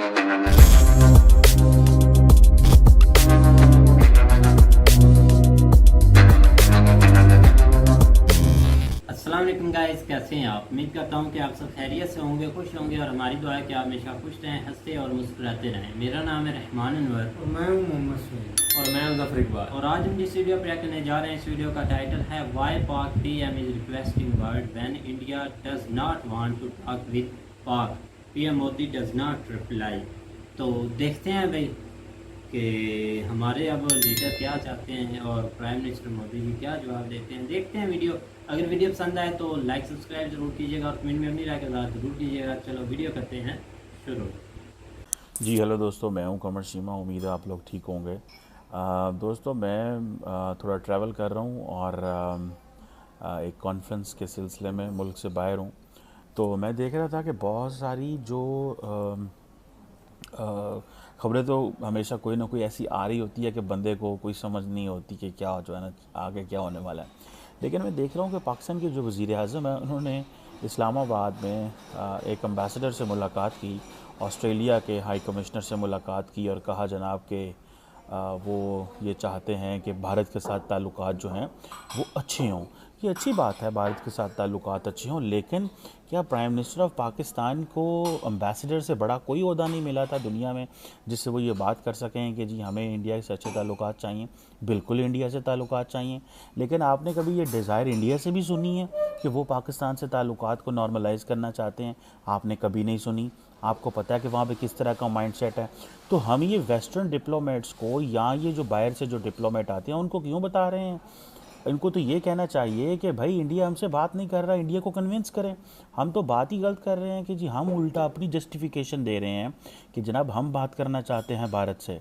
अस्सलाम वालेकुम गाइस, कैसे हैं आप। उम्मीद करता हूं कि आप सब खैरियत से होंगे, खुश होंगे और हमारी दुआ है कि आप हमेशा खुश रहें, हंसते और मुस्कुराते रहें। मेरा नाम है रहमान अनवर और मैं हूं मोहम्मद सुहेल और मैं जफर इकबाल। और आज हम जिस वीडियो पर करने जा रहे हैं, इस वीडियो का टाइटल है why Pak PM is requesting world when India does not want to talk with Pak, PM Modi does not reply. तो देखते हैं भाई कि हमारे अब लीडर क्या चाहते हैं और प्राइम मिनिस्टर मोदी जी क्या जवाब देते हैं। देखते हैं वीडियो। अगर वीडियो पसंद आए तो लाइक सब्सक्राइब जरूर कीजिएगा और कमेंट में अपनी राय का इज़हार जरूर कीजिएगा। चलो वीडियो करते हैं शुरू। जी हेलो दोस्तों, मैं हूं कमर शीमा। उम्मीद है आप लोग ठीक होंगे। दोस्तों मैं थोड़ा ट्रैवल कर रहा हूं और एक कॉन्फ्रेंस के सिलसिले में मुल्क से बाहर हूं। तो मैं देख रहा था कि बहुत सारी जो ख़बरें तो हमेशा कोई ना कोई ऐसी आ रही होती है कि बंदे को कोई समझ नहीं होती कि क्या जो है ना आगे क्या होने वाला है। लेकिन मैं देख रहा हूँ कि पाकिस्तान के जो वज़ीर आज़म है उन्होंने इस्लामाबाद में एक एम्बेसडर से मुलाकात की, ऑस्ट्रेलिया के हाई कमिश्नर से मुलाकात की और कहा जनाब कि वो ये चाहते हैं कि भारत के साथ ताल्लुकात जो हैं वो अच्छे हों। ये अच्छी बात है, भारत के साथ ताल्लुकात अच्छे हों, लेकिन क्या प्राइम मिनिस्टर ऑफ पाकिस्तान को एम्बेसडर से बड़ा कोई ओहदा नहीं मिला था दुनिया में जिससे वो ये बात कर सकें कि जी हमें इंडिया से अच्छे ताल्लुकात चाहिए। बिल्कुल इंडिया से ताल्लुकात चाहिए, लेकिन आपने कभी ये डिज़ायर इंडिया से भी सुनी है कि वो पाकिस्तान से ताल्लुकात को नॉर्मलाइज़ करना चाहते हैं? आपने कभी नहीं सुनी। आपको पता है कि वहाँ पे किस तरह का माइंडसेट है। तो हम ये वेस्टर्न डिप्लोमेट्स को या ये जो बाहर से जो डिप्लोमेट आते हैं उनको क्यों बता रहे हैं? इनको तो ये कहना चाहिए कि भाई इंडिया हमसे बात नहीं कर रहा, इंडिया को कन्विंस करें। हम तो बात ही गलत कर रहे हैं कि जी हम उल्टा अपनी जस्टिफिकेशन दे रहे हैं कि जनाब हम बात करना चाहते हैं भारत से,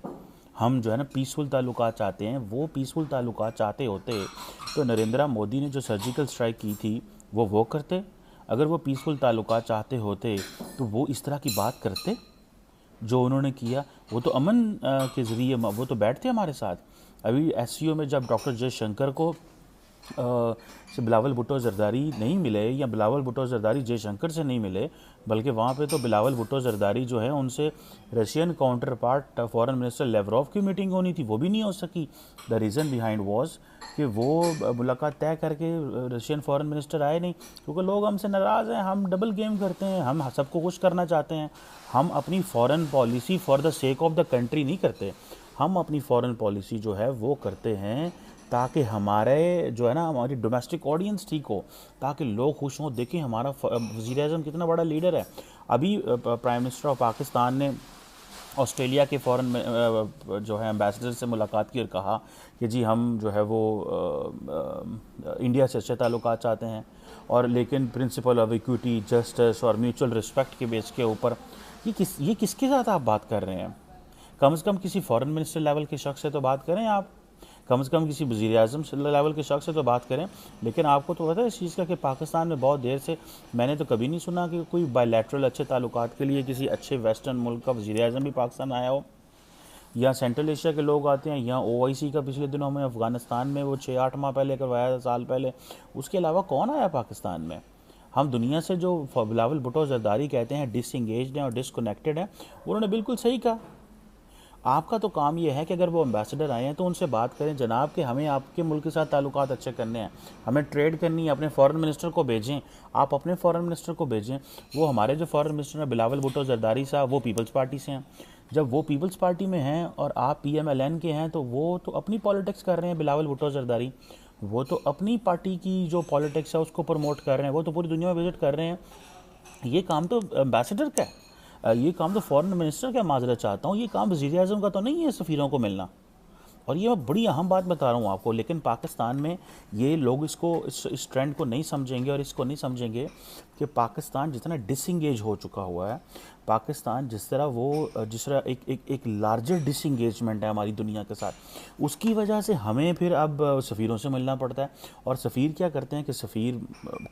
हम जो है ना पीसफुल ताल्लुकात चाहते हैं। वो पीसफुल ताल्लुकात चाहते होते तो नरेंद्र मोदी ने जो सर्जिकल स्ट्राइक की थी वो करते। अगर वो पीसफुल ताल्लुकात चाहते होते तो वो इस तरह की बात करते जो उन्होंने किया। वो तो अमन के ज़रिए वो तो बैठते हमारे साथ। अभी एससीओ में जब डॉक्टर जयशंकर को से बिलावल भुट्टो जरदारी नहीं मिले या बिलावल भुट्टो जरदारी जयशंकर से नहीं मिले, बल्कि वहाँ पे तो बिलावल भुट्टो जरदारी जो है उनसे Russian counter part foreign minister Lavrov की मीटिंग होनी थी, वो भी नहीं हो सकी। द रीज़न बिहाइंड वॉज कि वो मुलाकात तय करके रशियन फॉरेन मिनिस्टर आए नहीं, क्योंकि लोग हमसे नाराज़ हैं। हम डबल गेम करते हैं, हम सबको खुश करना चाहते हैं। हम अपनी foreign policy for the sake of the country नहीं करते। हम अपनी फॉरेन पॉलिसी जो है वो करते हैं ताकि हमारे जो है ना हमारी डोमेस्टिक ऑडियंस ठीक हो, ताकि लोग खुश हों। देखें हमारा वज़ीर आज़म कितना बड़ा लीडर है। अभी प्राइम मिनिस्टर ऑफ पाकिस्तान ने ऑस्ट्रेलिया के फॉरेन जो है एम्बेसडर से मुलाकात की और कहा कि जी हम जो है वो इंडिया से अच्छे ताल्लुकात चाहते हैं, और लेकिन प्रिंसिपल ऑफ इक्विटी, जस्टिस और म्यूचुअल रिस्पेक्ट के बेस के ऊपर ये किसके साथ आप बात कर रहे हैं? कम से कम किसी फॉरेन मिनिस्टर लेवल के शख्स से तो बात करें आप, कम से कम किसी वज़ीर आज़म लेवल के शख्स से तो बात करें। लेकिन आपको तो पता है इस चीज़ का कि पाकिस्तान में बहुत देर से मैंने तो कभी नहीं सुना कि कोई बायलैटरल अच्छे ताल्लुकात के लिए किसी अच्छे वेस्टर्न मुल्क का वज़ीर आज़म भी पाकिस्तान आया हो, या सेंट्रल एशिया के लोग आते हैं, या OIC का पिछले दिनों में अफ़गानिस्तान में वो 6-8 माह पहले करवाया था, साल पहले। उसके अलावा कौन आया पाकिस्तान में? हम दुनिया से जो बिलावल भुट्टो जरदारी कहते हैं डिसएंगेज्ड हैं और डिसकनेक्टेड हैं, उन्होंने बिल्कुल सही कहा। आपका तो काम ये है कि अगर वो एम्बेसडर आए हैं तो उनसे बात करें जनाब कि हमें आपके मुल्क के साथ ताल्लुकात अच्छे करने हैं, हमें ट्रेड करनी है। अपने फॉरेन मिनिस्टर को भेजें, आप अपने फॉरेन मिनिस्टर को भेजें। वो हमारे जो फॉरेन मिनिस्टर हैं बिलावल भुट्टो जरदारी साहब, वो पीपल्स पार्टी से हैं। जब वो पीपल्स पार्टी में हैं और आप PMLN के हैं, तो वो तो अपनी पॉलिटिक्स कर रहे हैं। बिलावल भुट्टो जरदारी वो तो अपनी पार्टी की जो पॉलिटिक्स है उसको प्रमोट कर रहे हैं, वो तो पूरी दुनिया में विजिट कर रहे हैं। ये काम तो एम्बेसडर का है, ये काम तो फॉरेन मिनिस्टर का। माजरत चाहता हूँ, ये काम वज़ीर आज़म का तो नहीं है सफ़ीरों को मिलना। और ये मैं बड़ी अहम बात बता रहा हूँ आपको। लेकिन पाकिस्तान में ये लोग इस ट्रेंड को नहीं समझेंगे, और इसको नहीं समझेंगे कि पाकिस्तान जितना डिसंगेज हो चुका हुआ है, पाकिस्तान जिस तरह एक लार्जर डिसंगेजमेंट है हमारी दुनिया के साथ, उसकी वजह से हमें फिर अब सफ़ीरों से मिलना पड़ता है। और सफ़ीर क्या करते हैं कि सफ़ीर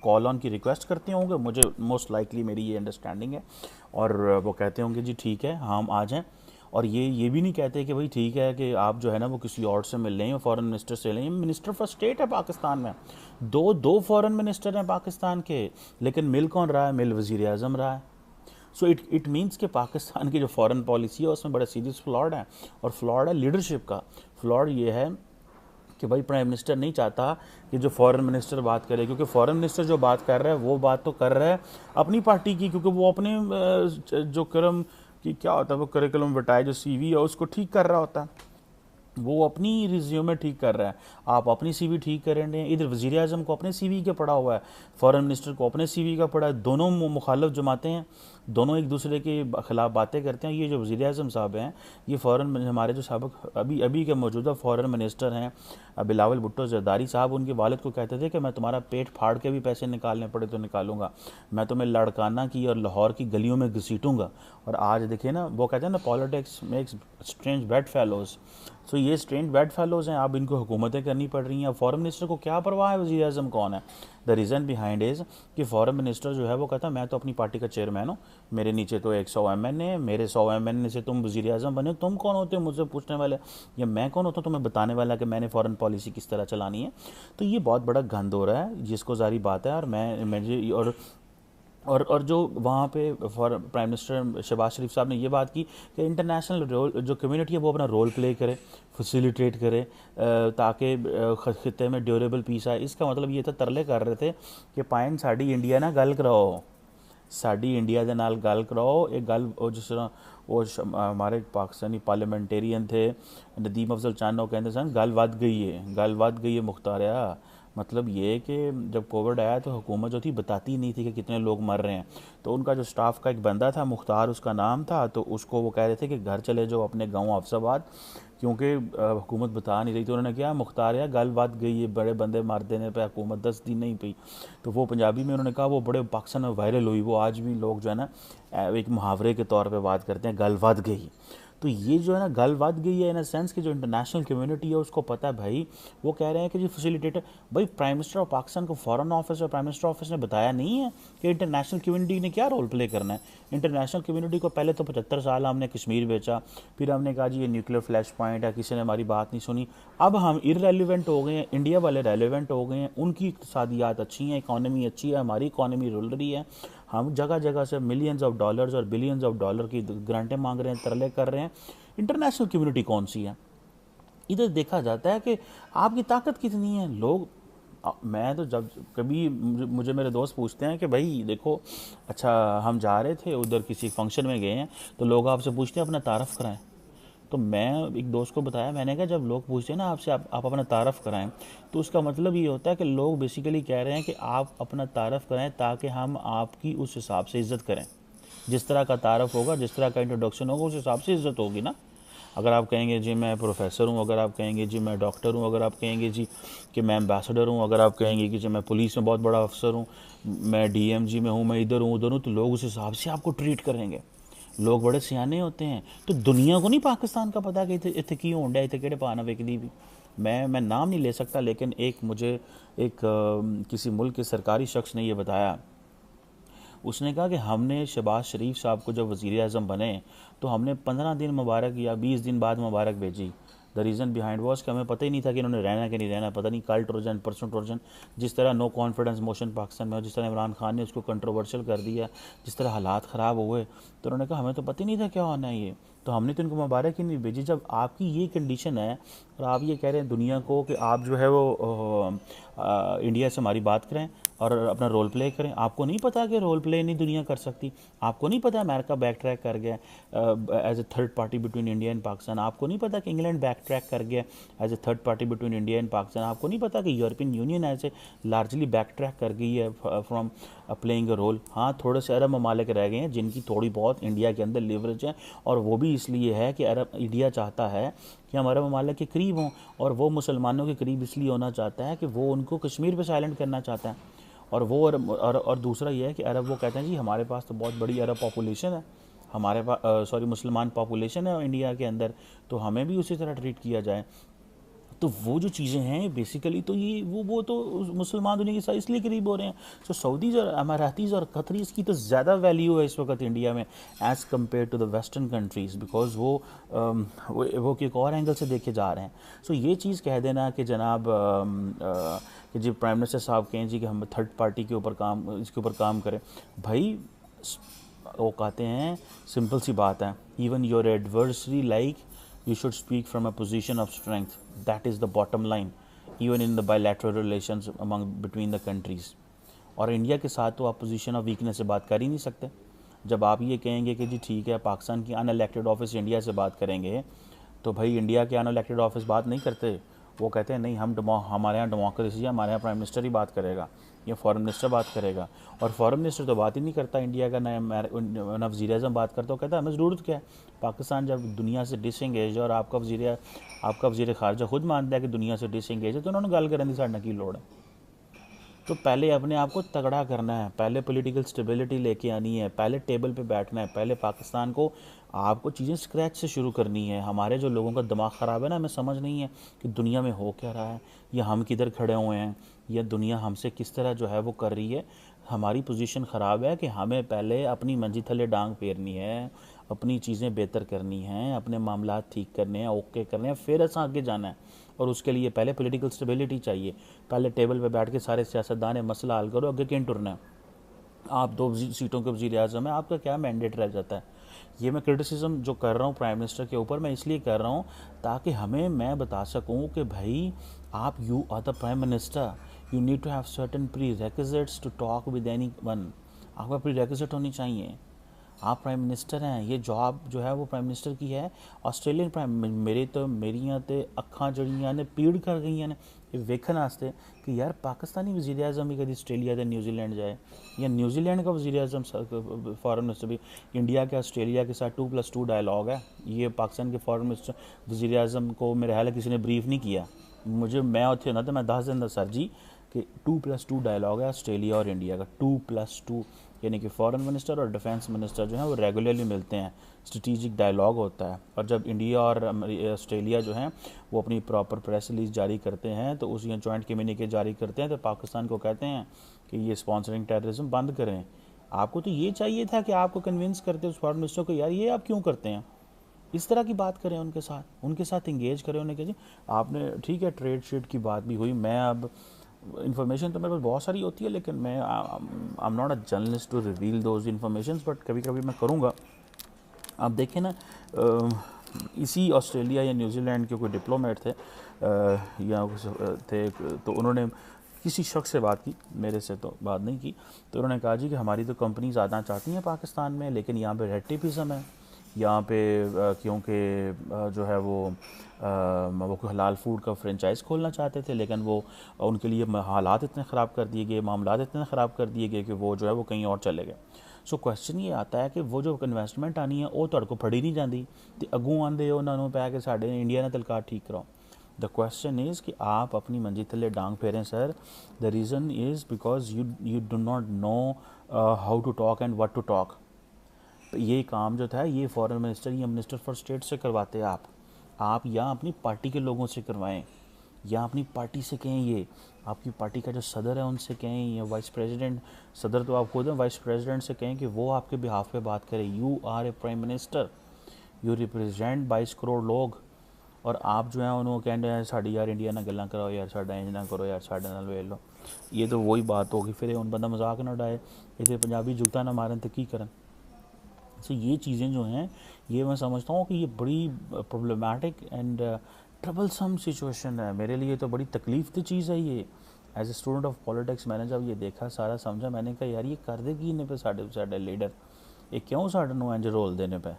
कॉल ऑन की रिक्वेस्ट करते होंगे, मुझे मोस्ट लाइकली मेरी ये अंडरस्टैंडिंग है, और वो कहते होंगे जी ठीक है हम आ जाएँ। और ये भी नहीं कहते कि भाई ठीक है कि आप जो है ना वो किसी और से मिल लें, फॉरेन मिनिस्टर से लें। मिनिस्टर फॉर स्टेट है पाकिस्तान में, दो फॉरेन मिनिस्टर हैं पाकिस्तान के, लेकिन मिल कौन रहा है? मिल वज़ीर आज़म रहा है। सो इट मीन्स कि पाकिस्तान की जो फॉरेन पॉलिसी है उसमें बड़ा सीरियस फ्लॉड है, और फ्लॉड है लीडरशिप का। फ्लॉड ये है कि भाई प्राइम मिनिस्टर नहीं चाहता कि जो फॉरेन मिनिस्टर बात करे, क्योंकि फॉरेन मिनिस्टर जो बात कर रहा है वो बात तो कर रहा है अपनी पार्टी की, क्योंकि वो अपने जो क्रम की क्या होता है वो करिकुलम वटाए जो सीवी है उसको ठीक कर रहा होता है, वो अपनी रिज्यूमे ठीक कर रहा है। आप अपनी सीवी ठीक कर रहे हैं, इधर वज़ीर आज़म को अपने सीवी का पड़ा हुआ है, फॉरेन मिनिस्टर को अपने सीवी का पड़ा है, दोनों मुखालफ जमातें हैं, दोनों एक दूसरे के खिलाफ बातें करते हैं। ये जो वज़ीर आज़म साहब हैं, ये हमारे जो साबिक अभी के मौजूदा फॉरेन मिनिस्टर हैं बिलावल भुट्टो ज़रदारी साहब, उनके वालिद को कहते थे कि मैं तुम्हारा पेट फाड़ के भी पैसे निकालने पड़े तो निकालूंगा, मैं तुम्हें लड़काना की और लाहौर की गलियों में घसीटूंगा। और आज देखिए ना, वो कहते हैं ना politics makes strange bedfellows. So ये स्ट्रेंज बेड फेलोज हैं, अब इनको हुकूमतें करनी पड़ रही हैं। फॉरेन मिनिस्टर को क्या परवाह है वज़ीर आज़म कौन है? द रीज़न बिहाइंड इज़ कि फॉरेन मिनिस्टर जो है वो कहता है मैं तो अपनी पार्टी का चेयरमैन हूँ, मेरे नीचे तो 100 MN है, मेरे 100 MN से तुम वज़ीर आज़म बने, तुम कौन होते हो मुझसे पूछने वाले, या मैं कौन होता हूँ तुम्हें बताने वाला कि मैंने फॉरेन पॉलिसी किस तरह चलानी है। तो ये बहुत बड़ा गंद हो रहा है, जिसको जारी बात है। और मुझे और जो वहाँ पे प्राइम मिनिस्टर शहबाज शरीफ साहब ने ये बात की कि इंटरनेशनल रोल जो कम्युनिटी है वो अपना रोल प्ले करे, फैसिलिटेट करे, ताकि खिते में ड्यूरेबल पीस आए। इसका मतलब ये था, तरले कर रहे थे कि पाइन साड़ी इंडिया ना गल कराओ, साड़ी इंडिया के नाल गल कराओ। एक गल जिस तरह वो हमारे पाकिस्तानी पार्लियामेंटेरियन थे नदीम अफजल चांद, वो कहते सन गल वध गई है, गल वध गई है मुख्तारिया। मतलब ये कि जब कोविड आया तो हुकूमत जो थी बताती नहीं थी कि कितने लोग मर रहे हैं। तो उनका जो स्टाफ का एक बंदा था, मुख्तार उसका नाम था, तो उसको वो कह रहे थे कि घर चले जाओ अपने गांव हफ्साबाद, क्योंकि हुकूमत बता नहीं रही। तो उन्होंने क्या, मुख्तार या गल बात गई है, बड़े बंदे मार देने पे हुकूमत 10 दिन नहीं पई। तो वो पंजाबी में उन्होंने कहा, वो बड़े पाकिस्तान में वायरल हुई। वो आज भी लोग जो है ना एक मुहावरे के तौर पे बात करते हैं, गल बात गई। तो ये जो है ना गल बात गई है इन अ सेंस कि जो इंटरनेशनल कम्युनिटी है उसको पता है भाई, वो कह रहे हैं कि जो फैसिलिटेटर, भाई प्राइम मिनिस्टर ऑफ पाकिस्तान को फॉरेन ऑफिस और प्राइम मिनिस्टर ऑफिस ने बताया नहीं है कि इंटरनेशनल कम्युनिटी ने क्या रोल प्ले करना है। इंटरनेशनल कम्युनिटी को पहले तो 75 साल हमने कश्मीर बेचा, फिर हमने कहा जी ये न्यूक्लियर फ्लैश पॉइंट है, किसी ने हमारी बात नहीं सुनी। अब हम इररेलेवेंट हो गए हैं, इंडिया वाले रेलेवेंट हो गए हैं, उनकी इक़्तिसादियात अच्छी हैं, इकॉनमी अच्छी है, हमारी इकॉनमी रुल रही है। हम जगह जगह से मिलियंस ऑफ डॉलर्स और बिलियंस ऑफ डॉलर की ग्रांटें मांग रहे हैं, तरले कर रहे हैं। इंटरनेशनल कम्युनिटी कौन सी है? इधर देखा जाता है कि आपकी ताकत कितनी है। लोग मैं तो जब कभी मुझे मेरे दोस्त पूछते हैं कि भाई देखो, अच्छा हम जा रहे थे उधर किसी फंक्शन में गए हैं, तो लोग आपसे पूछते हैं अपना तारफ़ कराएं। तो मैं एक दोस्त को बताया, मैंने कहा जब लोग पूछते हैं ना आपसे आप अपना तारफ़ कराएं, तो उसका मतलब ये होता है कि लोग बेसिकली कह रहे हैं कि आप अपना तारफ़ कराएं ताकि हम आपकी उस हिसाब से इज़्ज़त करें। जिस तरह का तारफ़ होगा, जिस तरह का इंट्रोडक्शन होगा, उस हिसाब से इज़्ज़त होगी ना। अगर आप कहेंगे जी मैं प्रोफेसर हूँ, अगर आप कहेंगे जी मैं डॉक्टर हूँ, अगर आप कहेंगे जी कि मैं एम्बेसडर हूँ, अगर आप कहेंगे कि जी मैं पुलिस में बहुत बड़ा अफसर हूँ, मैं DMG में हूँ, मैं इधर हूँ उधर हूँ, तो लोग उस हिसाब से आपको ट्रीट करेंगे। लोग बड़े सियाने होते हैं। तो दुनिया को नहीं पाकिस्तान का पता कि इतने की होंडा, इतने केड़े पाना वेकदी भी। मैं नाम नहीं ले सकता, लेकिन मुझे किसी मुल्क के सरकारी शख्स ने ये बताया। उसने कहा कि हमने शहबाज शरीफ साहब को जब वज़ीर आज़म बने तो हमने 15 दिन मुबारक या 20 दिन बाद मुबारक भेजी। द रीज़न बिहाइंड वॉज कि हमें पता ही नहीं था कि इन्होंने रहना कि नहीं रहना, पता नहीं कल ट्रोजन परसों ट्रोजन। जिस तरह नो कॉन्फिडेंस मोशन पाकिस्तान में, जिस तरह इमरान खान ने उसको कंट्रोवर्शियल कर दिया, जिस तरह हालात ख़राब हुए, तो उन्होंने कहा हमें तो पता ही नहीं था क्या होना है ये, तो हमने तो इनको मुबारक ही नहीं भेजी। जब आपकी ये कंडीशन है और आप ये कह रहे हैं दुनिया को कि आप जो है वो इंडिया से हमारी बात करें और अपना रोल प्ले करें, आपको नहीं पता कि रोल प्ले नहीं दुनिया कर सकती? आपको नहीं पता अमेरिका बैक ट्रैक कर गया as a third party between India and Pakistan? आपको नहीं पता कि इंग्लैंड बैक ट्रैक कर गया as a third party between India and Pakistan? आपको नहीं पता कि European Union as a largely back track कर गई है फ्रॉम प्लेइंग अ रोल? हाँ, थोड़े से अरब ममालिक रह गए हैं जिनकी थोड़ी बहुत इंडिया के अंदर लेवरेज है, और वो भी इसलिए है कि इंडिया चाहता है कि हम अरब ममालिक के करीब हों, और वो मुसलमानों के करीब इसलिए होना चाहता है कि वो उनको कश्मीर पे साइलेंट करना चाहता है। और वो और दूसरा ये है कि अरब वो कहते हैं जी हमारे पास तो बहुत बड़ी अरब पॉपुलेशन है, हमारे पास मुसलमान पॉपुलेशन है इंडिया के अंदर, तो हमें भी उसी तरह ट्रीट किया जाए। तो वो जो चीज़ें हैं बेसिकली तो ये वो तो मुसलमान दुनिया के साथ इसलिए करीब हो रहे हैं। सो सऊदीज़ और अमारातीज़ और कतरीज़ की तो ज़्यादा वैल्यू है इस वक्त इंडिया में as compared to the western countries, because वो एक और एंगल से देखे जा रहे हैं। सो ये चीज़ कह देना कि जनाब कि जी प्राइम मिनिस्टर साहब कहें जी कि हम थर्ड पार्टी के ऊपर इसके ऊपर काम करें, भाई वो कहते हैं सिंपल सी बात है, even your adversary like you should speak from a position of strength, that is the bottom line even in the bilateral relations among between the countries. और इंडिया के साथ तो आप पोजीशन ऑफ वीकनेस से बात कर ही नहीं सकते। जब आप ये कहेंगे कि जी ठीक है पाकिस्तान की अनइलेक्टेड ऑफिस इंडिया से बात करेंगे, तो भाई इंडिया के अनइलेक्टेड ऑफिस बात नहीं करते, वो कहते हैं नहीं हमारे यहाँ डेमोक्रेसी है, हमारे यहाँ प्राइम मिनिस्टर ही बात करेगा या फॉरेन मिनिस्टर बात करेगा। और फॉरेन मिनिस्टर तो बात ही नहीं करता इंडिया का, ना वज़ीर आज़म बात करता, वो कहता है हमें ज़रूरत क्या है। पाकिस्तान जब दुनिया से डिसएंगेज है और आपका वज़ीर ख़ारजा खुद मानता है कि दुनिया से डिसएंगेज है, तो उन्होंने गल करने की साढ़े की लोड़ है। तो पहले अपने आप को तगड़ा करना है, पहले पॉलिटिकल स्टेबिलिटी लेके आनी है, पहले टेबल पे बैठना है, पहले पाकिस्तान को आपको चीज़ें स्क्रैच से शुरू करनी है। हमारे जो लोगों का दिमाग ख़राब है ना, हमें समझ नहीं है कि दुनिया में हो क्या रहा है, या हम किधर खड़े हुए हैं, या दुनिया हमसे किस तरह जो है वो कर रही है। हमारी पोजीशन ख़राब है कि हमें पहले अपनी मंजी थले डांग फेरनी है, अपनी चीज़ें बेहतर करनी हैं, अपने मामला ठीक करने हैं, ओके करने हैं, फिर ऐसा आगे जाना है। और उसके लिए पहले पॉलिटिकल स्टेबिलिटी चाहिए, पहले टेबल पे बैठ के सारे सियासतदान मसला हल करो, आगे क्यों टुरना है। आप 2 सीटों के वज़ीर आज़म है, आपका क्या मैंडेट रह जाता है। ये मैं क्रिटिसिज्म जो कर रहा हूँ प्राइम मिनिस्टर के ऊपर, मैं इसलिए कर रहा हूँ ताकि मैं बता सकूँ कि भाई आप you are the prime minister, you need to have certain prerequisites to talk with anyone. आपका प्री रेक्विजिट होनी चाहिए, आप प्राइम मिनिस्टर हैं, ये जॉब जो है वो प्राइम मिनिस्टर की है। ऑस्ट्रेलियन प्राइम मेरियां तो अखां जड़ियां ने पीड़ कर गई ने ये वेखन वास्ते कि यार पाकिस्तानी वज़ीर आज़म ही कभी ऑस्ट्रेलिया या न्यूजीलैंड जाए, या न्यूजीलैंड का वज़ीर आज़म फॉरेन मिनिस्टर भी इंडिया के ऑस्ट्रेलिया के साथ 2+2 डायलॉग है। ये पाकिस्तान के फॉरेन मिनिस्टर वज़ीर आज़म को मेरे ख्याल है किसी ने ब्रीफ नहीं किया, मैं उत्थे ना तो मैं दस दिन सर जी कि 2+2 डायलॉग है ऑस्ट्रेलिया और इंडिया का, 2+2, यानी कि फॉरेन मिनिस्टर और डिफेंस मिनिस्टर जो हैं वो रेगुलरली मिलते हैं, स्ट्रेटिजिक डायलॉग होता है। और जब इंडिया और ऑस्ट्रेलिया जो हैं वो अपनी प्रॉपर प्रेस रिलीज जारी करते हैं, तो उस जॉइंट कम्युनिके जारी करते हैं, तो पाकिस्तान को कहते हैं कि ये स्पॉन्सरिंग टेररिज्म बंद करें। आपको तो ये चाहिए था कि आपको कन्विंस करते उस फॉरेन मिनिस्टर को, यार ये आप क्यों करते हैं, इस तरह की बात करें उनके साथ इंगेज करें। उन्हें कहिए आपने ठीक है ट्रेड शेड की बात भी हुई, मैं अब इन्फॉर्मेशन तो मेरे पास बहुत सारी होती है, लेकिन मैं I am not a journalist to reveal those information, but कभी कभी मैं करूँगा। आप देखें ना, इसी ऑस्ट्रेलिया या न्यूजीलैंड के कोई डिप्लोमेट थे तो उन्होंने किसी शख्स से बात की, मेरे से तो बात नहीं की, तो उन्होंने कहा जी कि हमारी तो कंपनीज आना चाहती हैं पाकिस्तान में, लेकिन यहाँ पे रेड टेपिज़म है यहाँ पे, क्योंकि जो है वो हलाल फूड का फ्रेंचाइज़ खोलना चाहते थे, लेकिन वो उनके लिए हालात इतने ख़राब कर दिए गए, मामलात इतने ख़राब कर दिए गए कि वो जो है वो कहीं और चले गए। सो क्वेश्चन ये आता है कि वो जो इन्वेस्टमेंट आनी है वो तुहाडे को फड़ी नहीं जाती, तो अगों आंदे उन्होंने पै कि साडे इंडिया ने तलकार ठीक कराओ। द क्वेश्चन इज़ कि आप अपनी मंजी थले डांग फेरें sir. The reason is because you do not know how to talk and what to talk. ये काम जो था ये फॉरेन मिनिस्टर या मिनिस्टर फॉर स्टेट से करवाते हैं आप या अपनी पार्टी के लोगों से करवाएं, या अपनी पार्टी से कहें, ये आपकी पार्टी का जो सदर है उनसे कहें, या वाइस प्रेसिडेंट, सदर तो आप खुद हैं, वाइस प्रेसिडेंट से कहें कि वो आपके बिहाफ पे बात करें। You are a prime minister, you represent 22 crore लोग, और आप जो है उन्होंने कहते हैं साड़ी यार इंडिया ना गल्लां कराओ यार, साडा इंज ना करो यार, साडे नाल वेल लो। ये तो वही बात होगी, फिर उन बंदा मजाक ना उड़ाए, इतने पंजाबी जुगता ना मारन तो की करन। सो ये चीज़ें जो हैं ये मैं समझता हूँ कि ये बड़ी प्रॉब्लमेटिक एंड ट्रबलसम सिचुएशन है मेरे लिए, तो बड़ी तकलीफ की चीज़ है ये। As a student of politics मैंने जब ये देखा सारा समझा, मैंने कहा यार ये कर देगी इन्हें पे साढ़े लीडर, ये क्यों साढ़े नो इंज रोल देने पे।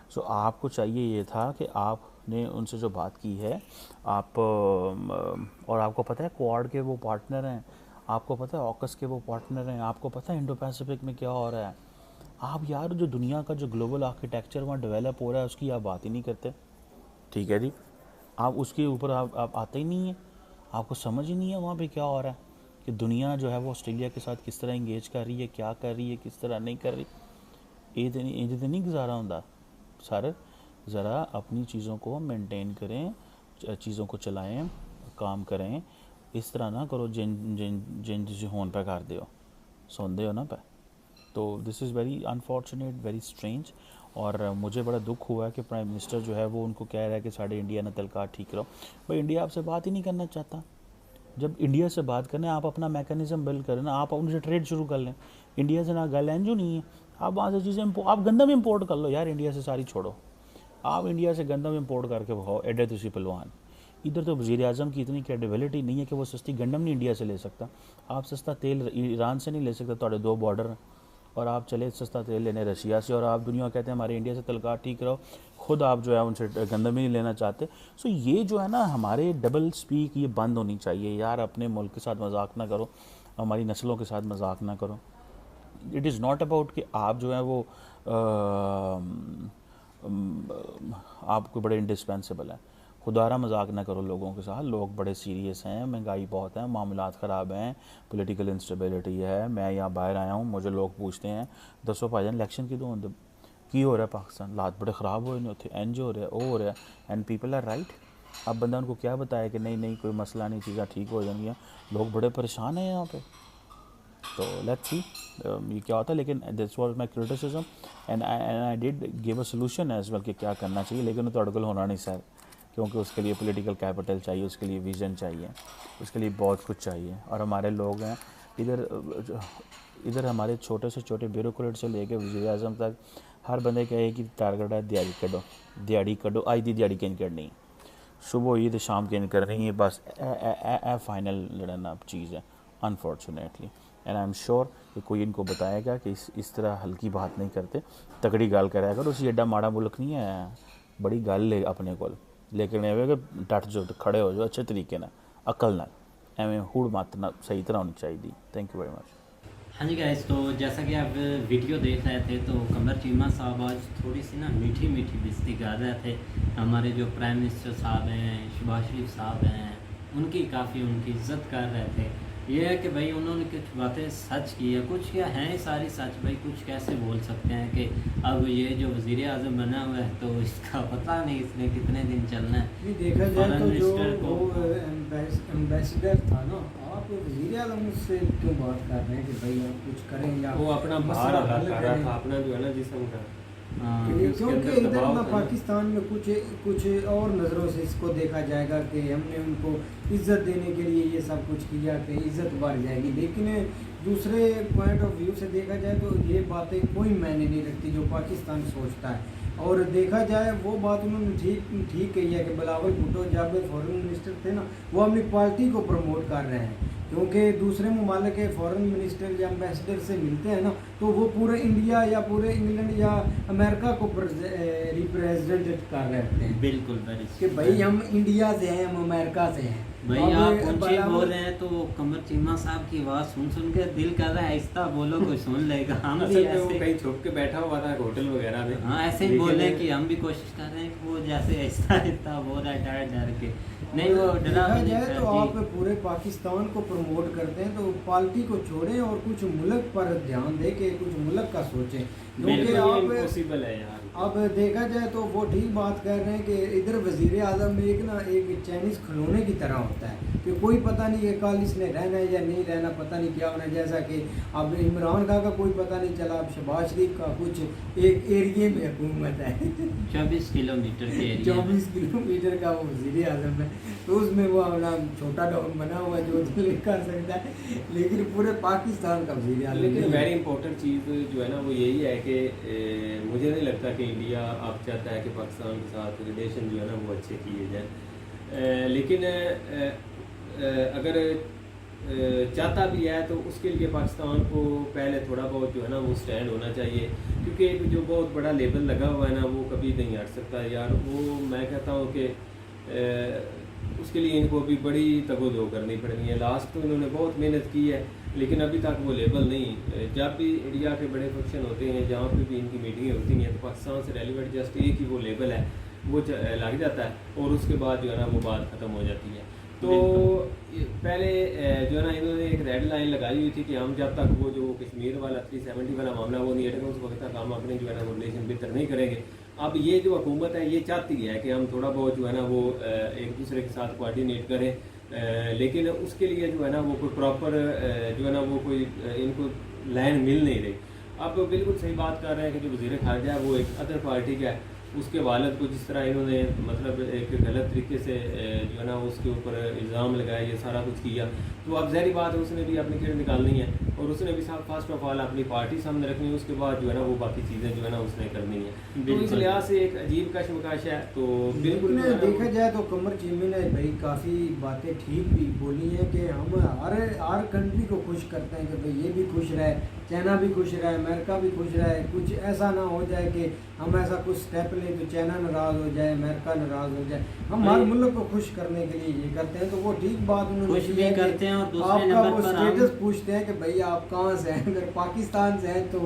सो आपको चाहिए ये था कि आपने उनसे जो बात की है आप, और आपको पता है क्वाड के वो पार्टनर हैं, आपको पता है ऑकस के वो पार्टनर हैं, आपको पता है इंडो पैसिफिक में क्या हो रहा है। आप यार जो दुनिया का जो ग्लोबल आर्किटेक्चर वहाँ डेवलप हो रहा है उसकी आप बात ही नहीं करते, ठीक है जी। आप उसके ऊपर आप आते ही नहीं हैं, आपको समझ ही नहीं है वहाँ पे क्या हो रहा है, कि दुनिया जो है वो ऑस्ट्रेलिया के साथ किस तरह इंगेज कर रही है, क्या कर रही है, किस तरह नहीं कर रही। ये तो नहीं गुजारा होता सर। ज़रा अपनी चीज़ों को मेंटेन करें, चीज़ों को चलाएं, काम करें, इस तरह ना करो जिन तुम होन पे कर दो सुनते हो ना पे। तो this is very unfortunate, very strange. और मुझे बड़ा दुख हुआ कि प्राइम मिनिस्टर जो है वो उनको कह रहा है कि साढ़े इंडिया ने तलकार ठीक करो। भाई इंडिया आपसे बात ही नहीं करना चाहता। जब इंडिया से बात करना है आप अपना मैकेनिज़्म बिल्ड करें ना, आप उनसे ट्रेड शुरू कर लें। इंडिया से ना गल इंजू नहीं है आप वहाँ से चीज़ें आप गंदम इंपोर्ट कर लो यार, इंडिया से सारी छोड़ो, आप इंडिया से गंदम इंपोर्ट करके खाओ, एडे तुसी पलवान। इधर तो वज़ीर आज़म की इतनी कैपेबिलिटी नहीं है कि वो सस्ती गंदम नहीं इंडिया से ले सकता। आप सस्ता तेल ईरान से नहीं ले सकते, थोड़े 2 बॉर्डर, और आप चले सस्ता तेल लेने रशिया से, और आप दुनिया कहते हैं हमारे इंडिया से तलकार ठीक रहो, खुद आप जो है उनसे गंदम ही नहीं लेना चाहते। सो ये जो है ना हमारे डबल स्पीक, ये बंद होनी चाहिए यार। अपने मुल्क के साथ मजाक ना करो, हमारी नस्लों के साथ मजाक ना करो। इट इज़ नॉट अबाउट कि आप जो है वो आपको बड़े इंडिस्पेंसिबल हैं। खुदारा मजाक ना करो लोगों के साथ, लोग बड़े सीरियस हैं, महंगाई बहुत है, मामलात ख़राब हैं, पॉलिटिकल इंस्टेबिलिटी है। मैं यहाँ बाहर आया हूँ, मुझे लोग पूछते हैं दसो भाईजान इलेक्शन की होंगे की हो रहा है पाकिस्तान, लात बड़े ख़राब हो रहे होते, एंज हो रहा है, वो हो रहा है, एंड पीपल आर राइट। अब बंदा उनको क्या बताया कि नहीं नहीं कोई मसला नहीं, चीज़ें ठीक हो जाएंगी। लोग बड़े परेशान हैं यहाँ पे। तो लेट्स सी ये क्या होता है। लेकिन this was my criticism and I did give a solution as well कि क्या करना चाहिए। लेकिन तो अड़गल होना नहीं सर, क्योंकि उसके लिए पॉलिटिकल कैपिटल चाहिए, उसके लिए विज़न चाहिए, उसके लिए बहुत कुछ चाहिए। और हमारे लोग हैं इधर हमारे छोटे से छोटे ब्यूरोक्रेट से लेकर वज़ीर आज़म तक हर बंदे का एक ही टारगेट है, दिहाड़ी कड्डो, आज दी दिहाड़ी किन करनी, सुबह हुई तो शाम किन करनी है, बस ए फाइनल जड़ा ना चीज़ है unfortunately. And I am sure कि कोई इनको बताएगा कि इस तरह हल्की बात नहीं करते, तगड़ी गल कराया करो। उसी एडा माड़ा मुल्क नहीं है, बड़ी गल ले अपने को, लेकिन एवं कि डट जो खड़े हो जाओ अच्छे तरीके ना, अकल ना, एवं हुड़ मत ना सही तरह होनी चाहिए। Thank you very much. हाँ जी गाइस, तो जैसा कि आप वीडियो देख रहे थे तो कमर चीमा साहब आज थोड़ी सी ना मीठी मीठी बेइज्जती कर रहे थे। हमारे जो प्राइम मिनिस्टर साहब हैं, शहबाज शरीफ साहब हैं, उनकी काफ़ी उनकी इज्जत कर रहे थे। ये है कि भाई उन्होंने कुछ बातें सच की है, कुछ क्या हैं सारी सच, भाई कुछ कैसे बोल सकते हैं कि अब ये जो वज़ीर आज़म बना हुआ है तो इसका पता नहीं इसने कितने दिन चलना है। नहीं देखा जाए तो जो को वो एम्बेसडर था ना, आप वज़ीर आज़म से क्यों बात कर रहे हैं कि भाई आप कुछ करें या वो अपना भार अदा कर रहा था, अपना जो है ना जिस्म का, क्योंकि इधर ना पाकिस्तान में कुछ और नज़रों से इसको देखा जाएगा कि हमने उनको इज़्ज़त देने के लिए ये सब कुछ किया कि इज़्ज़त बढ़ जाएगी। लेकिन दूसरे पॉइंट ऑफ व्यू से देखा जाए तो ये बातें कोई मायने नहीं रखती जो पाकिस्तान सोचता है। और देखा जाए वो बात उन्होंने ठीक कही है कि बिलावल भुट्टो जब फॉरेन मिनिस्टर थे ना, वो अपनी पार्टी को प्रमोट कर रहे हैं, क्योंकि दूसरे ममालिक के फॉरेन मिनिस्टर या एम्बेसडर से मिलते हैं ना तो वो पूरे इंडिया या पूरे इंग्लैंड या अमेरिका को रिप्रेजेंट कर रहे होते हैं। बिल्कुल कि भाई हम इंडिया से हैं, हम अमेरिका से हैं। भाई आप ऊंचे बोल रहे हैं तो कमर चीमा साहब की आवाज़ सुन के दिल कर रहा है आहिस्ता बोलो, कोई सुन लेगा। हम भी असल में वो ऐसे कहीं छुप के बैठा हुआ था होटल वगैरह में। हाँ ऐसे ही बोले कि हम भी कोशिश कर रहे हैं कि वो जैसे आहिस्ता आहिस्ता बोल रहा है डर के, नहीं वो डरा देखा जाए तो आप पूरे पाकिस्तान को प्रमोट करते हैं तो पार्टी को छोड़ें और कुछ मुल्क पर ध्यान दें कि कुछ मुल्क का सोचें, क्योंकि आप पॉसिबल है यार। अब देखा जाए तो वो ठीक बात कर रहे हैं कि इधर वज़ीर आज़म एक चाइनीज़ खिलौने की तरह होता है कि कोई पता नहीं कि कल इसने रहना है या नहीं रहना, पता नहीं क्या होना है। जैसा कि अब इमरान खान का कोई पता नहीं चला, अब शहबाज शरीफ का कुछ एक एरिए में हुकूमत है 24 किलोमीटर के एरिया 24 किलोमीटर का वो वज़ीर आज़म है, तो उसमें वो अपना छोटा डाउन बना हुआ जो दिल कर सकता है, लेकिन पूरे पाकिस्तान का वज़ीर आज़म। लेकिन वेरी इंपॉर्टेंट चीज़ जो है ना वो यही है कि मुझे नहीं लगता कि इंडिया आप चाहता है कि पाकिस्तान के साथ रिलेशन जो है ना वो अच्छे किए जाए। लेकिन अगर चाहता भी है तो उसके लिए पाकिस्तान को पहले थोड़ा बहुत जो है ना वो स्टैंड होना चाहिए, क्योंकि एक जो बहुत बड़ा लेबल लगा हुआ है ना वो कभी नहीं हट सकता यार। वो मैं कहता हूँ कि उसके लिए इनको अभी बड़ी तगोदो करनी पड़नी है। लास्ट तो इन्होंने बहुत मेहनत की है लेकिन अभी तक वो लेबल नहीं। जब भी इंडिया के बड़े फंक्शन होते हैं जहाँ पे भी इनकी मीटिंगें होती हैं तो पाकिस्तान से रेलिवेंट जस्ट एक ही वो लेबल है वो लग जाता है और उसके बाद जो है ना वो बात ख़त्म हो जाती है। तो पहले जो है ना इन्होंने एक रेड लाइन लगाई हुई थी कि हम जब तक वो जो कश्मीर वाला 370 वाला मामला वो नहीं हटेगा उस वक्त तक हम अपने जो है ना वो रिलेशन बेहतर नहीं करेंगे। अब ये जो हुकूमत है ये चाहती है कि हम थोड़ा बहुत जो है ना वो एक दूसरे के साथ कोऑर्डिनेट करें, लेकिन उसके लिए जो है ना वो कोई प्रॉपर जो है ना वो कोई इनको लाइन मिल नहीं रही। अब बिल्कुल सही बात कर रहे हैं कि जो वज़ीर ख़ारजा है वो एक अदर पार्टी का है, उसके वालिद को जिस तरह इन्होंने मतलब एक गलत तरीके से जो है ना उसके ऊपर इल्ज़ाम लगाया, ये सारा कुछ किया, तो अब ज़ाहिर बात है उसने भी अपनी किरण निकालनी है और उसने भी साहब फर्स्ट ऑफ ऑल अपनी पार्टी सामने रखनी है, उसके बाद जो है ना वो बाकी चीज़ें जो है ना उसने करनी है। तो इस लिहाज से एक अजीब कशमकश है। तो बिल्कुल देखा जाए तो कमर चीमी ने भाई काफ़ी बातें ठीक भी बोली हैं कि हम हर कंट्री को खुश करते हैं कि भाई ये भी खुश रहे, चाइना भी खुश रहे, अमेरिका भी खुश रहे, कुछ ऐसा ना हो जाए कि हम ऐसा कुछ स्टेप लें तो चाइना नाराज़ हो जाए, अमेरिका नाराज़ हो जाए। हम हर मुल्क को खुश करने के लिए ये करते हैं, तो वो ठीक बात उन्होंने खुश भी करते हैं और दूसरे आपका नंबर वो पर हम स्टेटस पूछते हैं कि भाई आप कहाँ से हैं। अगर पाकिस्तान से हैं तो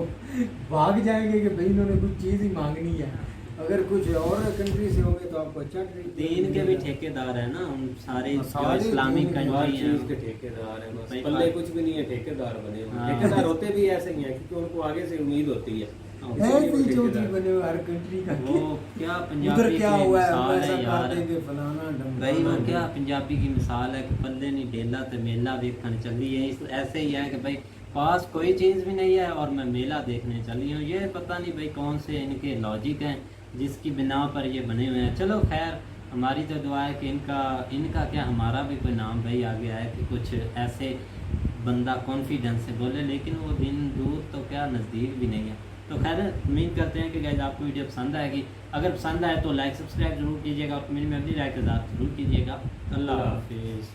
भाग जाएंगे कि भाई इन्होंने कुछ चीज़ ही मांगनी है, अगर कुछ और कंट्री से होंगे तो आपको अच्छा दीन के भी ठेकेदार है ना, हम सारे जो इस्लामिक हर कंट्री चीज़ के हैं ठेकेदार हैं, बस भाई पल्ले कुछ भी नहीं है, ठेकेदार बने हुए हाँ। ठेकेदार होते भी ऐसे ही हैं क्योंकि उनको आगे से उम्मीद होती है। ऐसे ही चौधरी बने हुए हर कंट्री का वो क्या उधर पंजाबी क्या की हुआ है, मिसाल ऐसा है कर यार देंगे फलाना भाई, वो ढमकाना। क्या पंजाबी की मिसाल है कि पल्ले नहीं डेला तो मेला देखने चली है। ऐसे ही है कि भाई पास कोई चीज़ भी नहीं है और मैं मेला देखने चली हूँ। ये पता नहीं भाई कौन से इनके लॉजिक हैं जिसकी बिना पर ये बने हुए हैं। चलो खैर, हमारी तो दुआ है कि इनका क्या हमारा भी कोई नाम भाई आ गया है कि कुछ ऐसे बंदा कॉन्फिडेंस से बोले, लेकिन वो दिन दूर तो क्या नज़दीक भी नहीं है। तो खैर उम्मीद करते हैं कि गाइस आपको वीडियो पसंद आएगी। अगर पसंद आए तो लाइक सब्सक्राइब जरूर कीजिएगा और मेरी राय के साथ जरूर कीजिएगा। अल्लाह हाफिज़।